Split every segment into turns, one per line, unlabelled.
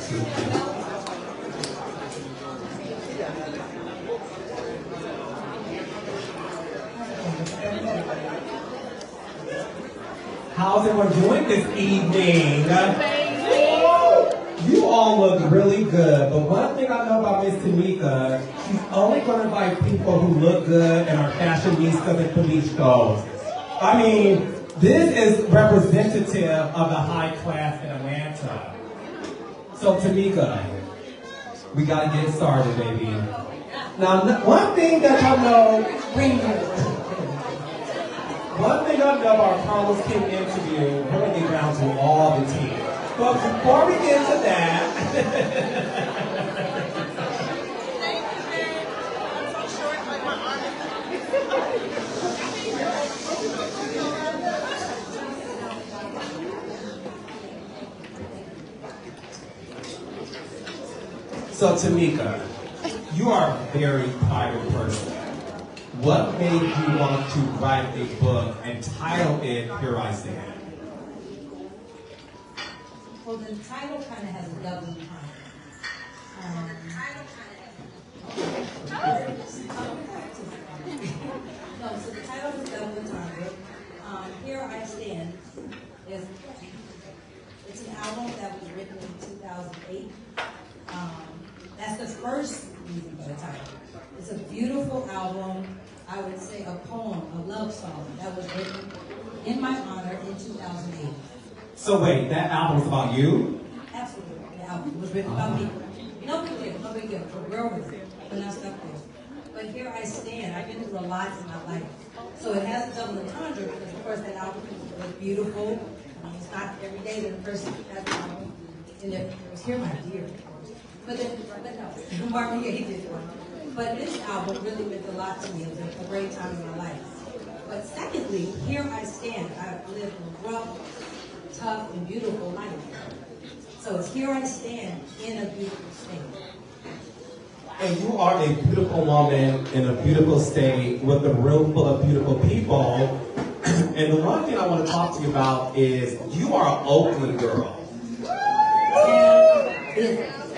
How's everyone doing this evening? You all look really good, but one thing I know about Miss Tameka, she's only going to invite people who look good and are fashionistas and police shows. I mean, this is representative of the high class in Atlanta. So Tameka, we got to get started, baby. Now, one thing that I know, one thing I know about Carlos King interview, we're going to get down to all the tea. But before we get to that, so Tameka, you are a very private person. What made you want to write a book and title it Here I Stand?
Well, the title kind of has a double time. No, so the title is double entendre. Here I Stand it's an album that was written in 2008. That's the first reason for the title. It's a beautiful album. I would say a poem, a love song that was written in my honor in 2008.
So wait, that album was about you?
Absolutely. The album was written about me. No big deal, no big deal. We're with it. We're not stuck there. But Here I Stand. I've been through a lot in my life. So it has a double entendre because, of course, that album was beautiful. It's not every day that a person has an album. And it was Here My Dear. But no, Marvin Gaye did one. But this album really meant a lot to me. It was a great time in my life. But secondly, Here I Stand. I've lived a rough, tough, and beautiful life. So it's Here I Stand in a beautiful state.
And you are a beautiful woman in a beautiful state with a room full of beautiful people. And the one thing I want to talk to you about is you are an Oakland girl.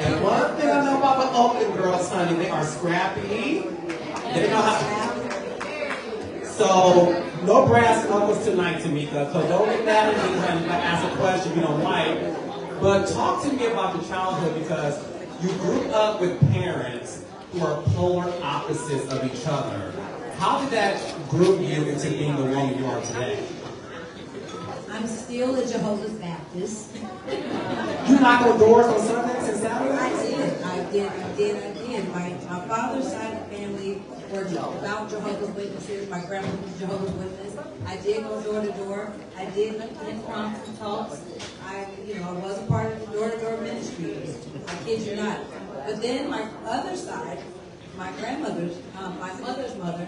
And one thing I know about the Oakland girls, honey, they are scrappy. They know how. So, no brass knuckles tonight, Tameka. So don't get mad at me, honey, if I ask a question you don't like. But talk to me about your childhood because you grew up with parents who are polar opposites of each other. How did that groom you into being the woman you are today?
I'm still a Jehovah's Baptist.
You knock on doors on Sundays and Saturdays?
I did. My father's side of the family were about Jehovah's Witnesses. My grandmother was Jehovah's Witness. I did go door to door. I did attend prompts and talks. I was a part of the door-to-door ministry. I kid you not. But then my other side, my grandmother's, my mother's mother,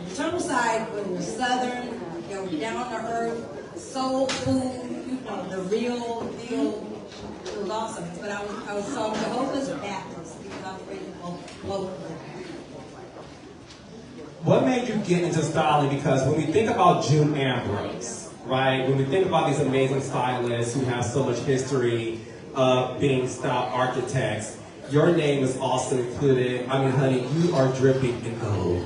maternal side was Southern, down to earth, soul food, the real deal. It was awesome. But I was so Jehovah's Baptist because I was raised locally.
What made you get into styling? Because when we think about June Ambrose, right? When we think about these amazing stylists who have so much history of being style architects, your name is also included. I mean, honey, you are dripping in gold.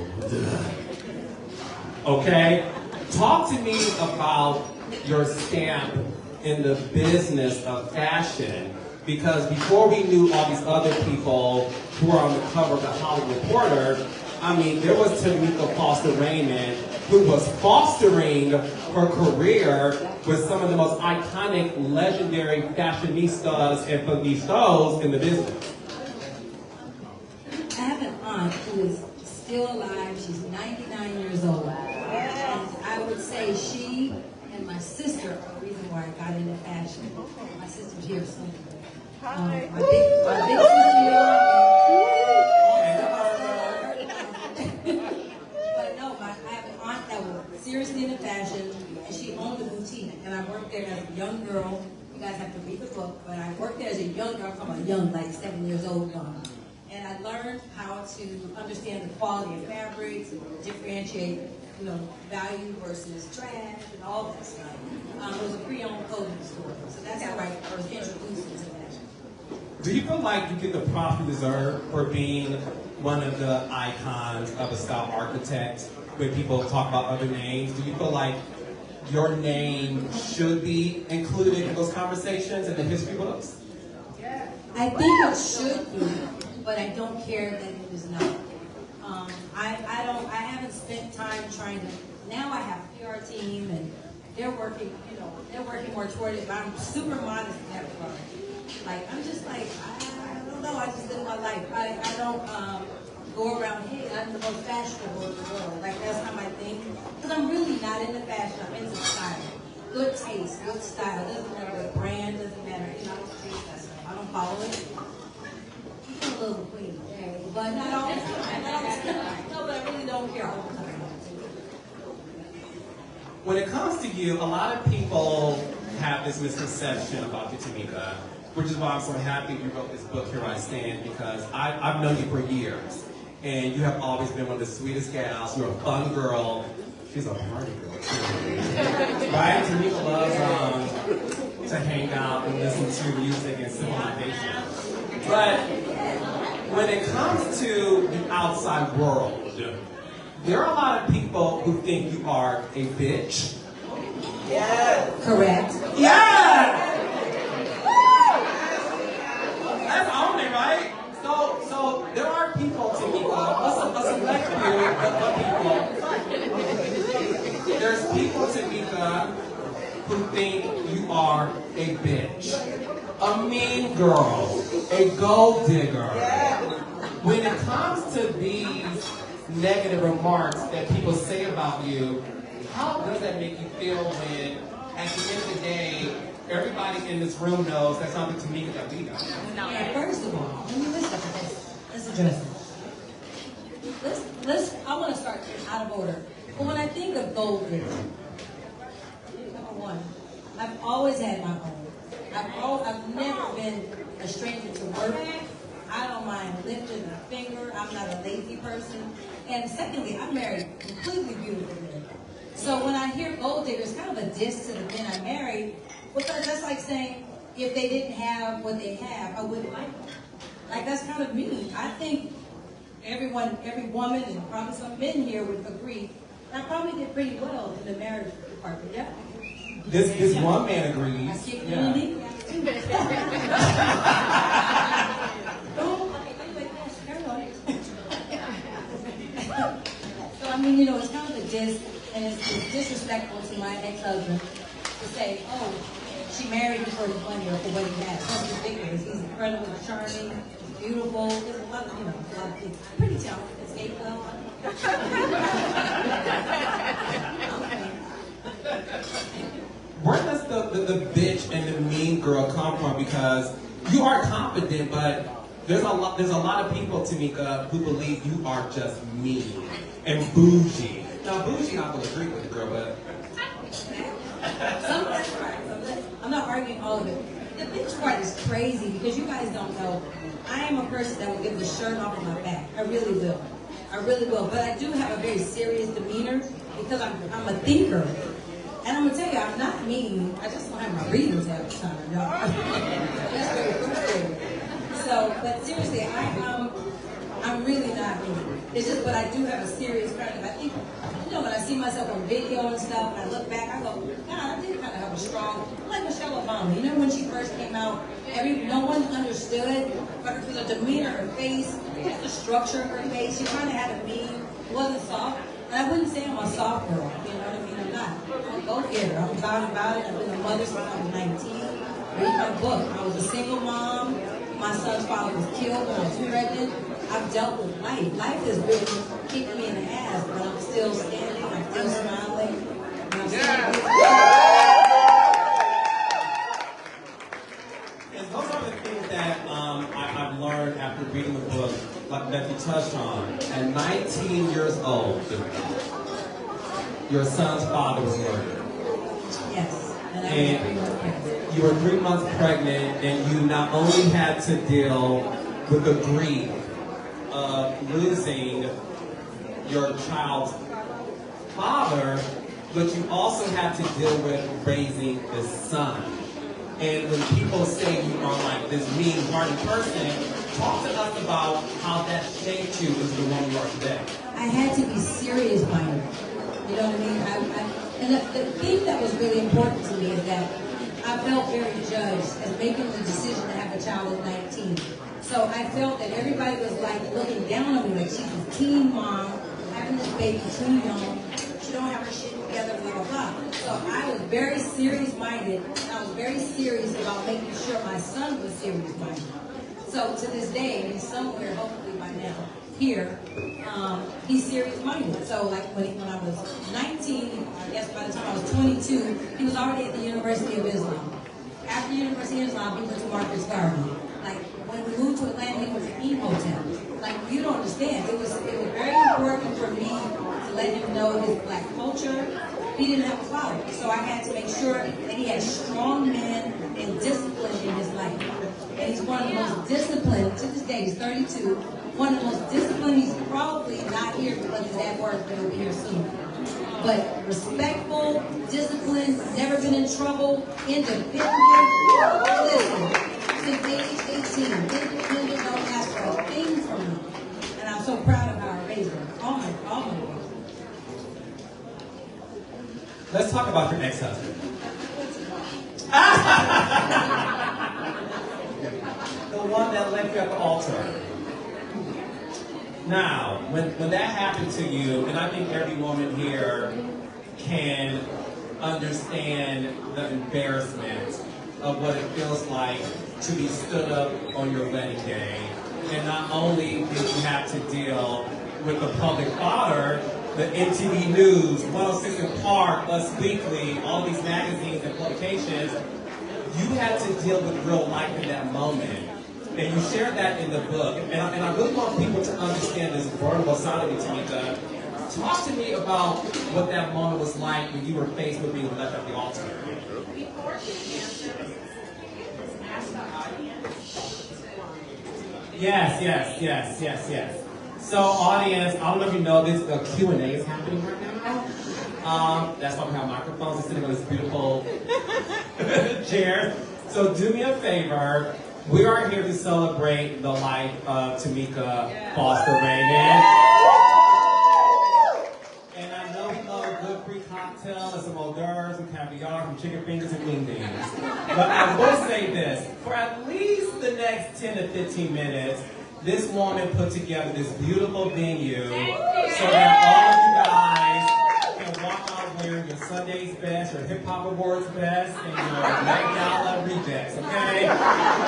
Okay? Talk to me about your stamp in the business of fashion, because before we knew all these other people who are on the cover of the Hollywood Reporter, I mean, there was Tameka Foster Raymond, who was fostering her career with some of the most iconic, legendary fashionistas and fashionistas in the business.
I have an aunt who is still alive. She's 99 years old. And I would say she and my sister are the reason why I got into fashion. My sister's here somewhere. My big sister, but no, I have an aunt that was seriously into fashion, and she owned a boutique. And I worked there as a young girl. You guys have to read the book, but I worked there as a young girl. I'm talking about young, like 7 years old. And I learned how to understand the quality of fabrics, differentiate, value versus trash and all that stuff. It was a pre-owned clothing store, so that's how I was introduced to fashion.
Do you feel like you get the props you deserve for being one of the icons of a style architect when people talk about other names? Do you feel like your name should be included in those conversations in the history books?
I think it should be, but I don't care that it is not. I haven't spent time trying to. Now I have a PR team and they're working more toward it. But I'm super modest in that regard. Like I'm just like I don't know. I just live my life. I don't go around. Hey, I'm the most fashionable in the world. Like that's not my thing. Because I'm really not into fashion. I'm into style. Good taste, good style. Doesn't matter what brand. Doesn't matter. You know, I don't chase that stuff. I don't follow it. I'm a little queen, but not all the time. No, but I really don't care all the time.
When it comes to you, a lot of people have this misconception about you, Tameka, which is why I'm so happy you wrote this book, Here I Stand, because I've known you for years. And you have always been one of the sweetest gals. You're a fun girl. She's a party girl, too. Right? Tameka loves to hang out and listen to music and civilization. But when it comes to the outside world, there are a lot of people who think you are a bitch.
Yeah. Correct.
Yeah! That's on it, right? So there are people, Tameka, a select few of people. There's people, Tameka, who think you are a bitch, a mean girl, a gold digger. When it comes to these negative remarks that people say about you, how does that make you feel when, at the end of the day, everybody in this room knows that's not the Tameka that we know?
Yeah, first of all, let me listen to this. Let's address it. I want to start out of order. But when I think of gold digger, number one, I've always had my own. I've never been a stranger to work. I don't mind lifting a finger. I'm not a lazy person. And secondly, I'm married completely beautiful men. So when I hear gold digger, it's kind of a diss to the men I married, because that's like saying if they didn't have what they have, I wouldn't like them. Like that's kind of mean. I think every woman, and probably some men here would agree, I probably did pretty well in the marriage department. Yeah.
This one man agrees.
I kicked
Yeah. So I mean, it's kind of a diss, and it's disrespectful to my ex-husband to say, oh, she married him for his money or for what he has. That's ridiculous. He's incredible, charming, beautiful. There's a lot of things. Pretty talented. Escape well. Where does the bitch and the mean girl come from? Because you are confident, but there's a lot of people, Tameka, who believe you are just mean and bougie. Now, bougie, I will agree with the girl, but
That's right. I'm not arguing all of it. The bitch part is crazy because you guys don't know. I am a person that will give the shirt off of my back. I really will. I really will. But I do have a very serious demeanor because I'm a thinker. And I'm going to tell you, I'm not mean. I just don't have my reasons half the time, y'all. That's very frustrating. So, but seriously, I'm really not mean. It's just, but I do have a serious kind of, I think, when I see myself on video and stuff, and I look back, I go, God, I did kind of have a strong, like Michelle Obama. You know when she first came out, no one understood, but her demeanor, her face, the structure of her face, she kind of had a mean, wasn't soft. And I wouldn't say I'm a soft girl, you know what I mean? I'm not. I'm a go-getter. I'm about it. I've been a mother since I was 19. Read my book. I was a single mom. My son's father was killed when I was pregnant. I've dealt with life. Life has been kicking me in the ass, but I'm still standing. I'm still smiling. And I'm still
And those are the things that I've learned after reading the book, like that you touched on. At 19 years old, your son's father was murdered.
Yes. And
you were 3 months pregnant, and you not only had to deal with the grief of losing your child's father, but you also had to deal with raising his son. And when people say you are like this mean-hearted person, talk to us about how that shaped you into the woman you are today.
I had to be serious-minded. You know what I mean? And the thing that was really important to me is that I felt very judged as making the decision to have a child at 19. So I felt that everybody was like looking down on me, like she's a teen mom, having this baby too young, she don't have her shit together, blah, blah, blah. So I was very serious-minded, and I was very serious about making sure my son was serious-minded. So to this day, he's somewhere, hopefully by now, here, he's serious-minded. So like when I was 19, I guess by the time I was 22, he was already at the University of Islam. After University of Islam, he went to Marcus Garvey. Like when we moved to Atlanta, he was at E-Hotel. Like you don't understand. It was very important for me to let him know his black culture. He didn't have a father, so I had to make sure that he had strong men and discipline in his life. And he's one of the most disciplined, to this day, he's 32, one of the most disciplined. He's probably not here because his dad works, but he'll be here soon. But respectful, disciplined, never been in trouble, independent. Listen, since age 18, independent, don't ask for a thing from me. And I'm so proud of how I raised him. All my boys.
Let's talk about your ex-husband. The one that left you at the altar. Now, when that happened to you, and I think every woman here can understand the embarrassment of what it feels like to be stood up on your wedding day. And not only did you have to deal with the public fodder, the MTV News, 106 in Park, Us Weekly, all these magazines and publications, you had to deal with real life in that moment. And you shared that in the book. And I really want people to understand this vulnerable side of you, Tameka. Talk to me about what that moment was like when you were faced with being left at the altar.
Before she answers, ask the audience.
Yes. So, audience, I don't know if you know this, the Q&A is happening right now. That's why we have microphones and sitting on this beautiful chair. So, do me a favor. We are here to celebrate the life of Tameka Foster Raymond. And I know we love a good free cocktail and some hors d'oeuvres and caviar from chicken fingers and wing beans. But I will say this, for at least the next 10 to 15 minutes, this woman put together this beautiful venue so that all of you guys can walk out wearing your Sunday's best, your Hip Hop Awards best, and your Met Gala rejects, okay?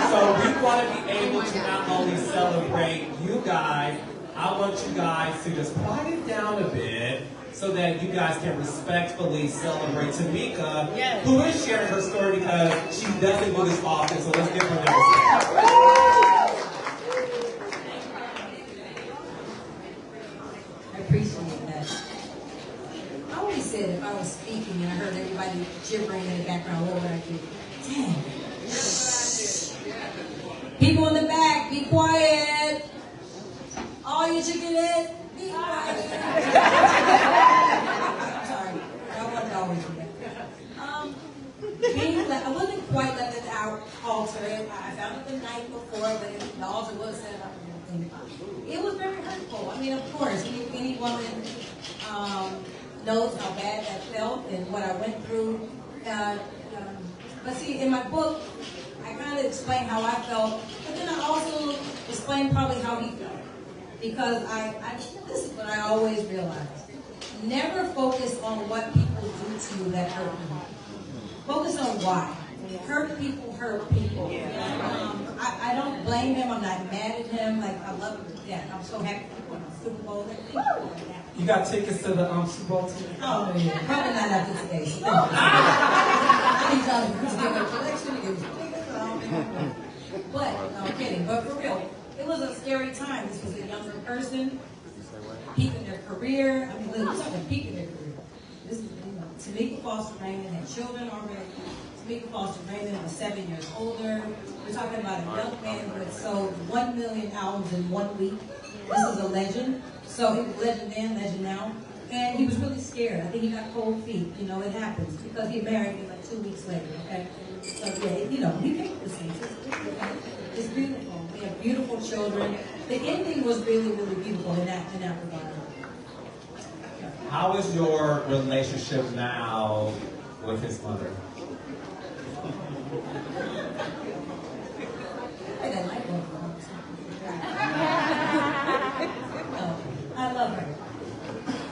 So we want to be able to not only celebrate you guys, I want you guys to just quiet it down a bit so that you guys can respectfully celebrate Tameka, who is sharing her story because she doesn't do this often, so let's give her that respect.
I appreciate that. I always said if I was speaking and I heard everybody gibbering in the background, what would I do? Damn. People in the back, be quiet. All you chicken heads, be quiet. I'm sorry. I wasn't always do that. I wasn't quite left at the altar. I found it the night before, but the altar was set up and everything. It was very hurtful. I mean, of course, any woman knows how bad that felt and what I went through. But see, in my book, I kind of explain how I felt, but then I also explain probably how he felt. Because this is what I always realized. Never focus on what people do to you that hurt you. Focus on why. Hurt people hurt people. I don't blame him. I'm not mad at him. Like, I love him to death. I'm so happy to win the Super Bowl.
You got tickets to the Super Bowl too?
Oh, yeah. Probably not after today. But, no, I'm kidding. But for real, it was a scary time. This was a younger person, peak in their career. I mean, we're talking peak in their career. This is, Tameka Foster Raymond had children already. Tameka Foster Raymond was 7 years older. We're talking about a young man who had sold 1 million albums in 1 week. This is a legend. So he was legend then, legend now. And he was really scared. I think he got cold feet. You know, it happens because he married me like 2 weeks later, okay? So yeah, children. The ending was really, really beautiful in that regard.
How is your relationship now with his mother?
I love her.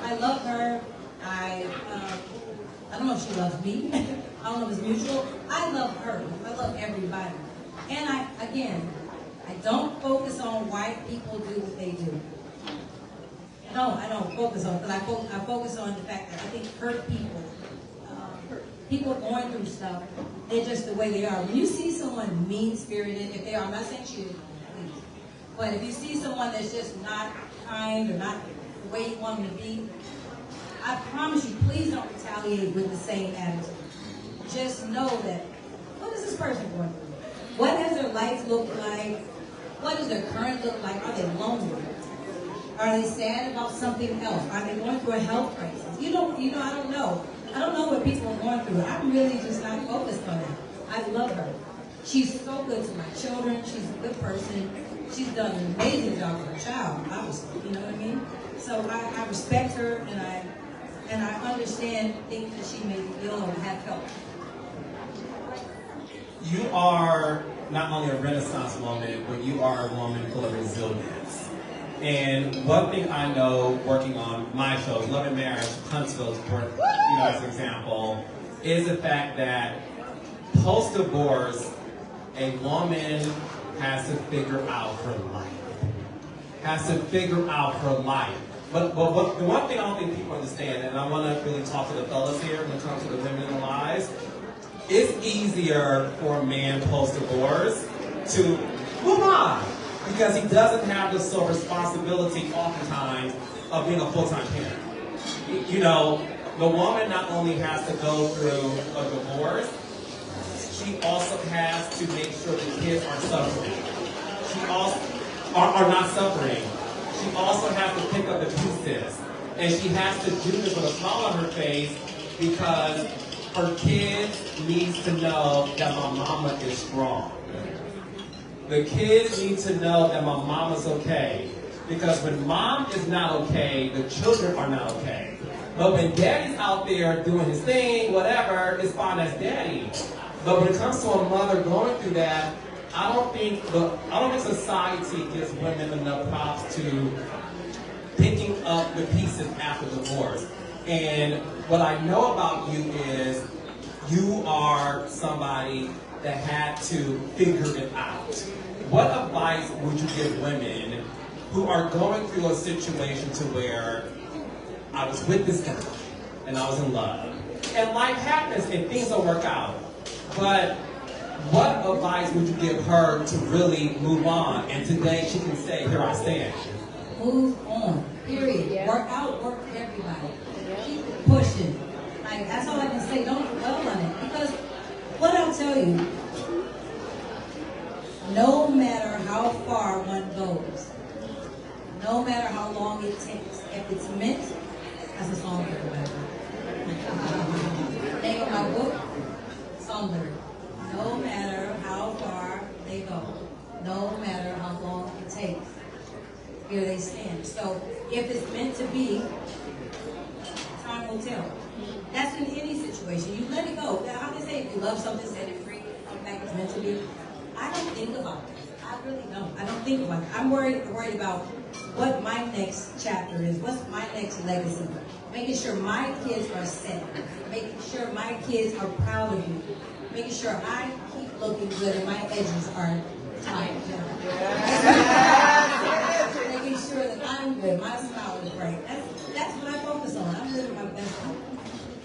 I love her. I don't know if she loves me. I don't know if it's mutual. I love her. I love everybody. And I don't focus on why people do what they do. No, I don't focus on, because I focus on the fact that I think hurt people, people going through stuff, they're just the way they are. When you see someone mean-spirited, if they are, I'm not saying she is, please, but if you see someone that's just not kind or not the way you want them to be, I promise you, please don't retaliate with the same attitude. Just know that, what is this person going through? What does their life look like? What does their current look like? Are they lonely? Are they sad about something else? Are they going through a health crisis? I don't know. I don't know what people are going through. I'm really just not focused on that. I love her. She's so good to my children. She's a good person. She's done an amazing job for her child, obviously. You know what I mean? So I respect her, and I understand things that she may feel or have felt.
You are not only a Renaissance woman, but you are a woman full of resilience. And one thing I know working on my shows, Love and Marriage, Huntsville's, as an example, is the fact that post-divorce, a woman has to figure out her life. Has to figure out her life. But the one thing I don't think people understand, and I want to really talk to the fellas here when it comes to the women in their lives, it's easier for a man post-divorce to move on because he doesn't have the sole responsibility oftentimes of being a full-time parent. You know, the woman not only has to go through a divorce, she also has to make sure the kids are suffering. She also are not suffering. She also has to pick up the pieces. And she has to do this with a smile on her face because her kids needs to know that my mama is strong. The kids need to know that my mama's okay. Because when mom is not okay, the children are not okay. But when daddy's out there doing his thing, whatever, it's fine as daddy. But when it comes to a mother going through that, I don't think society gives women enough props to picking up the pieces after divorce. And what I know about you is you are somebody that had to figure it out. What advice would you give women who are going through a situation to where I was with this guy and I was in love, and life happens and things don't work out, but what advice would you give her to really move on? And today she can say, here I stand.
Move on, period. Yeah. Work out, work for everybody. Keep it pushing. Like, that's all I can say. Don't dwell on it. Because what I'll tell you, no matter how far one goes, no matter how long it takes, if it's meant, that's a song for everybody. Name of my book, Songbird. No matter how far they go, no matter how long it takes, here they stand. So if it's meant to be, time will tell. That's in any situation. You let it go. Now, how they say, if you love something, set it free. In fact, it's meant to be. I don't think about it. I really don't. I don't think about it. I'm worried about what my next chapter is. What's my next legacy? Making sure my kids are set. Making sure my kids are proud of me. Making sure I keep looking good and my edges are tight. Making sure that I'm good. My smile is bright. That's what I focus on. I'm living my best life.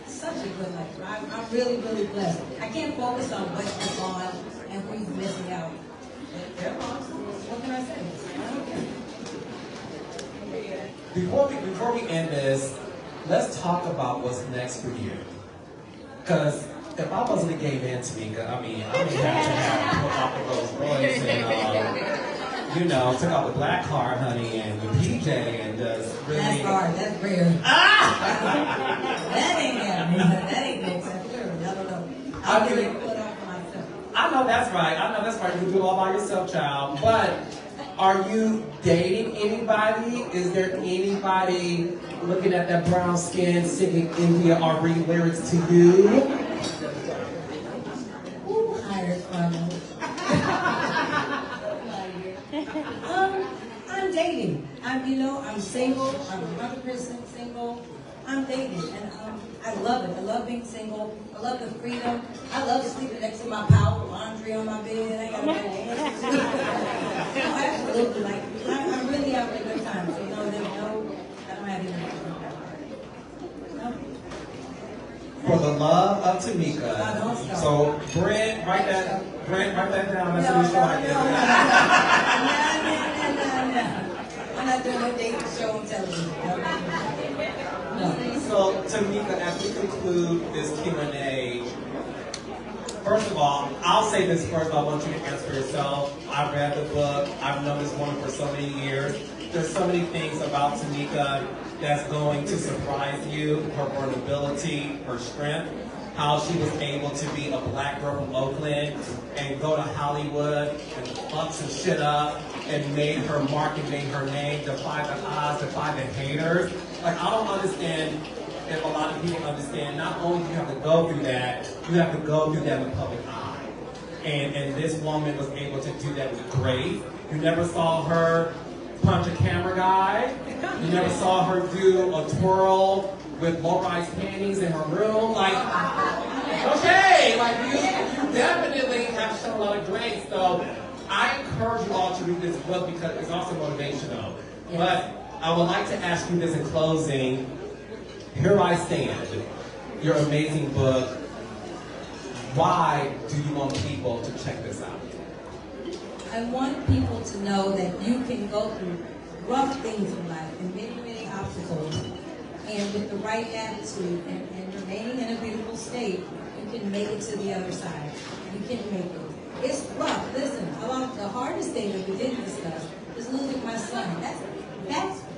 Such a good life. I'm really, really blessed. I can't focus on what's gone and who's missing out. What can I say? I don't care.
Before we end this, let's talk about what's next for you. Because if I wasn't a gay man to me, I may have to have put off of those boys and, took out the black car, honey, and the PJ, and just really...
That's hard. That's rare. That ain't happening. That ain't no exception. I don't know. I'll really put off myself.
I know that's right. You can do it all by yourself, child. But Are you dating anybody? Is there anybody looking at that brown skin singing India R&B lyrics to you?
Hired from I'm dating. I'm single. I'm 100% single. I'm dating, and I love it. I love being single. I love the freedom. I love sleeping next to my power laundry on my bed. I got my hands. Absolutely. Like I'm really having a good time. So there's no, I don't have anything. No.
For the love of Tameka.
Don't stop.
So Brent, write that down. That's what you should write down. No. I'm not doing no dating show on television. No. So Tameka, as we conclude this Q&A, first of all, I'll say this first. I want you to answer yourself. I read the book. I've known this woman for so many years. There's so many things about Tameka that's going to surprise you. Her vulnerability, her strength, how she was able to be a black girl from Oakland and go to Hollywood and fuck some shit up and made her mark and made her name, defy the odds, defy the haters. Like, I don't understand if a lot of people understand, not only do you have to go through that, you have to go through that in the public eye. And this woman was able to do that with grace. You never saw her punch a camera guy. You never saw her do a twirl with low-rise panties in her room. Like, okay, like you definitely have shown a lot of grace. So I encourage you all to read this book because it's also motivational. Yes. But I would like to ask you this in closing. Here I stand, your amazing book. Why do you want people to check this out?
I want people to know that you can go through rough things in life and many, many obstacles, and with the right attitude and remaining in a beautiful state, you can make it to the other side. You can make it. It's rough. Listen, the hardest thing that we didn't discuss is losing my son.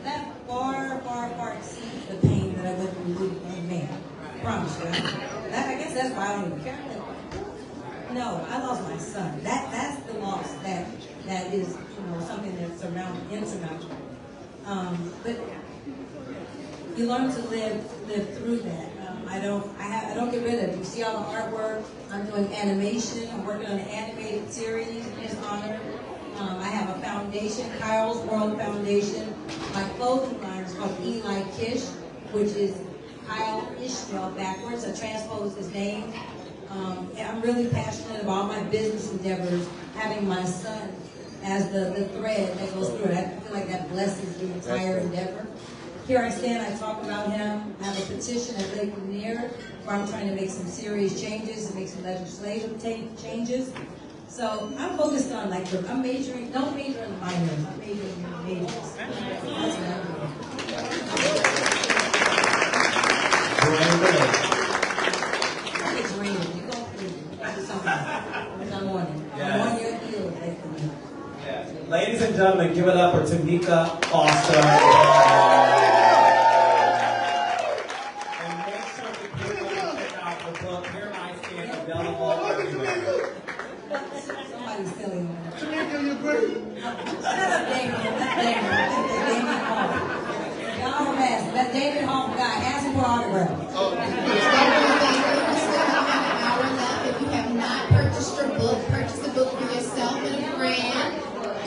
That far exceeds the pain that I went through losing my man. I promise you. I guess that's why I don't even care. No, I lost my son. That's the loss that is something that's insurmountable. But you learn to live through that. I don't get rid of it. You see all the artwork. I'm doing animation. I'm working on an animated series in his honor. I have a foundation, Kyle's World Foundation. My clothing line is called Eli Kish, which is Kyle Ishmael backwards. I transposed his name. And I'm really passionate about my business endeavors, having my son as the thread that goes through it. I feel like that blesses the entire endeavor. Here I stand, I talk about him. I have a petition at Lake Lanier where I'm trying to make some serious changes and make some legislative changes. So I'm focused on don't major in minors, I'm majoring in majors. That's what I'm doing. It's raining. You go through. Do something. I'm on it. I'm on your heels, Lake Lanier.
Yeah. Ladies and gentlemen, give it up for Tameka Foster. And make sure that you check out the book. Here I stand, available everywhere.
Somebody's silly. Shut up, Damien. That's Damien. Damien Hall. Y'all harass. That David Hall guy. Ask him for autograph.
If you have not purchased your book, purchase the book for yourself and a friend.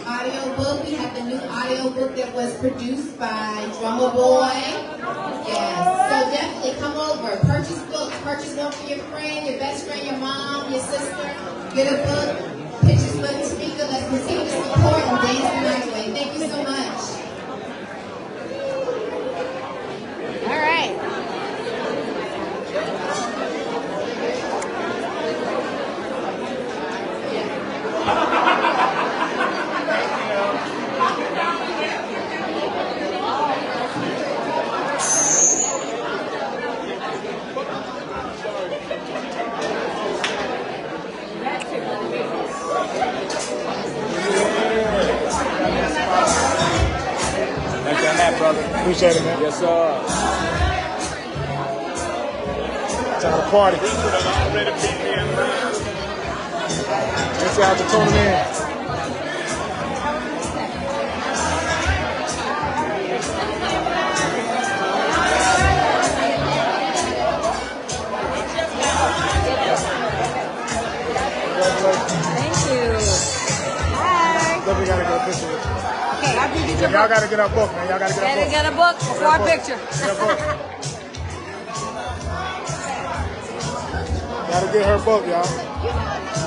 Audio book. We have the new audio book that was produced by Drummer Boy. Yes. So definitely come over. Purchase books. Purchase one for your friend, your best friend, your mom, your sister. Get a book. Pictures with Tameka. Let's continue to support and dance the night away. Thank you so much. All right.
Appreciate it, man. Yes, sir. Time to party. Thanks, y'all, for tuning in.
Thank you. Hi.
Definitely gotta get a picture with you.
Okay, after you get your
Y'all
book.
gotta get our book, man. Y'all gotta get our
Better
book.
get a book before our picture.
Get our book. Gotta get her book, y'all.